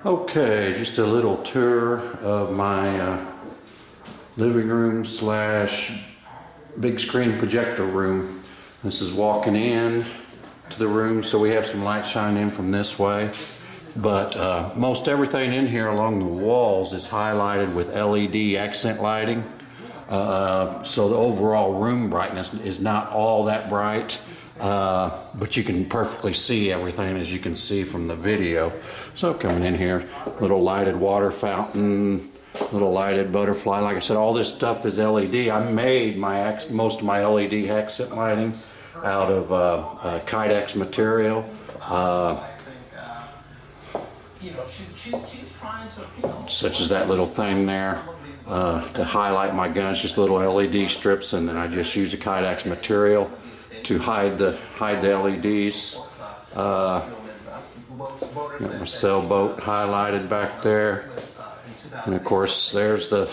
Okay, just a little tour of my living room slash big screen projector room. This is walking in to the room, so we have some light shining in from this way. But most everything in here along the walls is highlighted with LED accent lighting. So the overall room brightness is not all that bright. But you can perfectly see everything, as you can see from the video. So coming in here, little lighted water fountain, little lighted butterfly. Like I said, all this stuff is LED. I made most of my LED accent lighting out of Kydex material. Such as that little thing there. To highlight my guns, just little LED strips, and then I just use a Kydex material to hide the LEDs. Got my sailboat highlighted back there, and of course there's a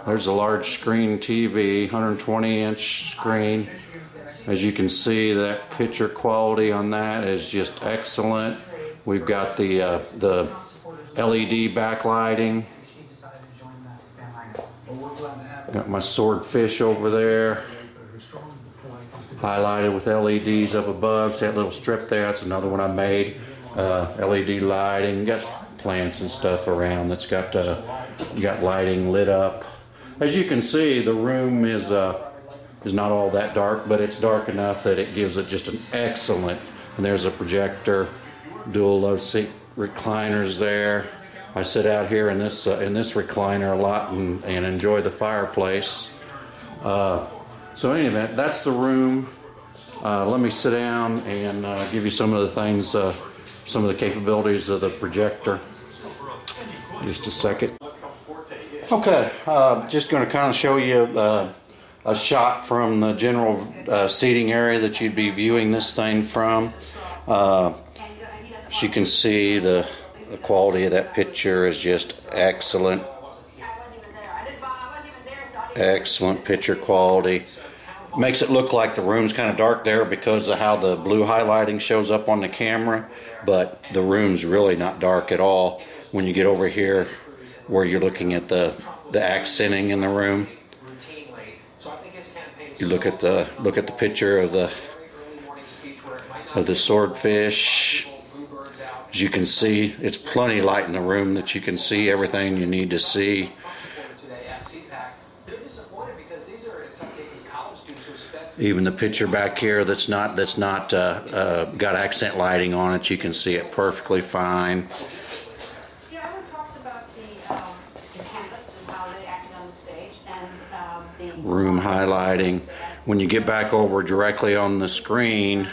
large screen TV, 120-inch screen. As you can see, that picture quality on that is just excellent. We've got the LED backlighting. Got my swordfish over there, highlighted with LEDs up above. See that little strip there? That's another one I made. LED lighting. Got plants and stuff around that's got you got lighting lit up. As you can see, the room is not all that dark, but it's dark enough that it gives it just an excellent. And there's a projector, dual love seat recliners there. I sit out here in this recliner a lot and enjoy the fireplace. So in any event, that's the room. Let me sit down and give you some of the things, some of the capabilities of the projector. Just a second. Okay, just going to kind of show you a shot from the general seating area that you'd be viewing this thing from. As you can see, the quality of that picture is just excellent. Excellent picture quality. Makes it look like the room's kind of dark there because of how the blue highlighting shows up on the camera, but the room's really not dark at all. When you get over here where you're looking at the accenting in the room, you look at the picture of the swordfish. As you can see, it's plenty light in the room that you can see everything you need to see. Even the picture back here that's not got accent lighting on it, you can see it perfectly fine. Yeah, everyone talks about the candidates and how they acted on the stage and the room highlighting. When you get back over directly on the screen,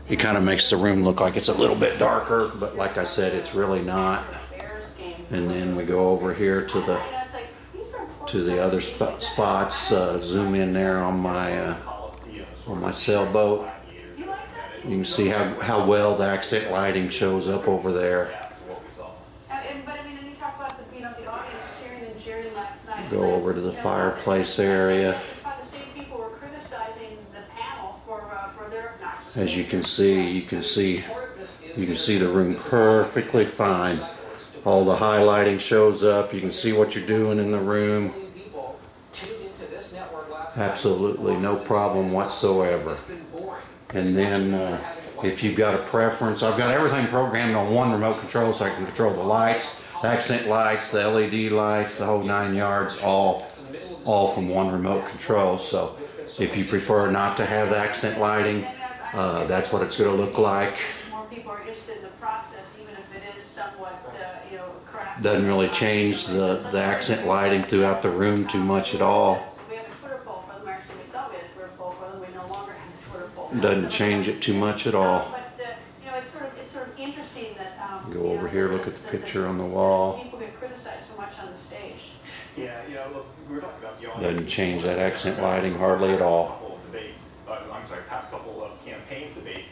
it kind of makes the room look like it's a little bit darker, but like I said, it's really not. And then we go over here to the other spots. Zoom in there on my sailboat. You can see how well the accent lighting shows up over there. Go over to the fireplace area. As you can see the room perfectly fine. All the highlighting shows up. You can see what you're doing in the room. Absolutely no problem whatsoever. And then if you've got a preference, I've got everything programmed on one remote control, so I can control the lights, the accent lights, the LED lights, the whole 9 yards, all from one remote control. So if you prefer not to have the accent lighting, that's what it's going to look like. More people are interested in the process, even if it is somewhat, crass. Doesn't really change the accent lighting throughout the room too much at all. We have a Twitter poll for them. Actually, we thought we had a Twitter poll for them. We no longer have a Twitter poll. Doesn't change it too much at all. But it's sort of interesting that go over here, look at the picture on the wall. People get criticized so much on the stage. Yeah, look, we were talking about the Doesn't change that accent lighting hardly at all. Past couple of campaign debates.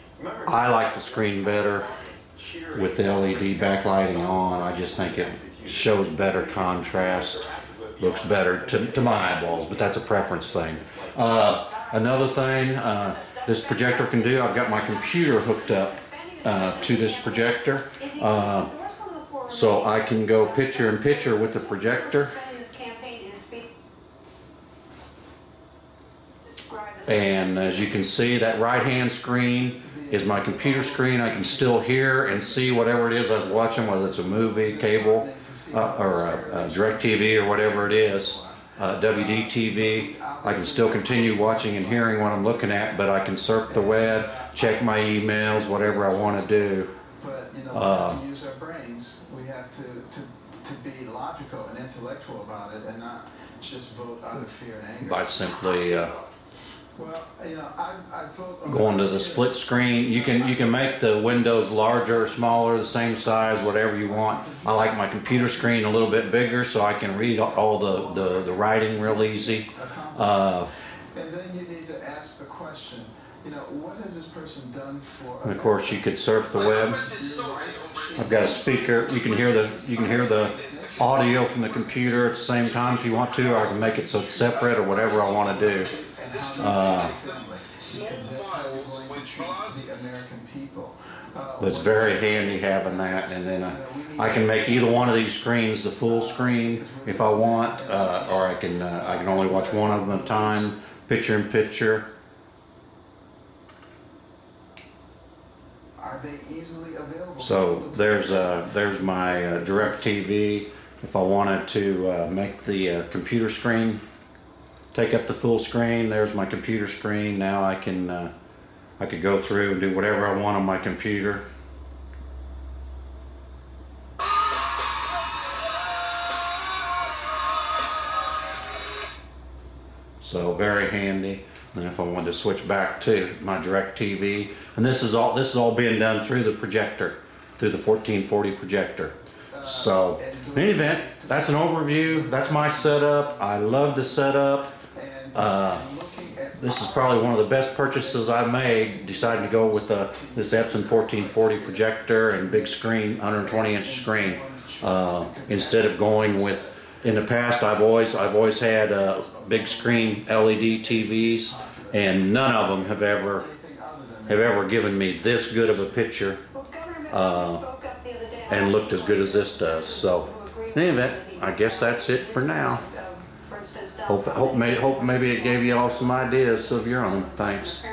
I like the screen better with the LED backlighting on. I just think it shows better contrast, looks better to my eyeballs, but that's a preference thing. Another thing this projector can do, I've got my computer hooked up to this projector. So I can go picture in picture with the projector. And as you can see, that right hand screen is my computer screen. I can still hear and see whatever it is I was watching, whether it's a movie, cable, or direct TV or whatever it is, WD TV. I can still continue watching and hearing what I'm looking at, but I can surf the web, check my emails, whatever I want to do. But you know, we have to use our brains. We have to be logical and intellectual about it, and not just vote out of fear and anger. By simply well, you know, I vote going to the split screen. You can make the windows larger or smaller, the same size, whatever you want. I like my computer screen a little bit bigger so I can read all the writing real easy. And then you need to ask the question, you know, what has this person done for? And of course, you could surf the web. I've got a speaker. You can hear the audio from the computer at the same time if you want to, or I can make it so it's separate or whatever I want to do. But it's very handy having that, and then I can make either one of these screens the full screen if I want, or I can only watch one of them at a time, picture in picture. Are they easily available? So there's my direct TV. If I wanted to make the computer screen take up the full screen, there's my computer screen. Now I could go through and do whatever I want on my computer. So very handy. And if I wanted to switch back to my direct TV, and this is all being done through the projector, through the 1440 projector. So in any event, that's an overview. That's my setup. I love the setup. This is probably one of the best purchases I've made, deciding to go with this Epson 1440 projector and big screen, 120-inch screen, instead of going with, in the past I've always had big screen LED TVs, and none of them have ever given me this good of a picture and looked as good as this does. So in any event, I guess that's it for now. Hope maybe it gave you all some ideas of your own. Thanks.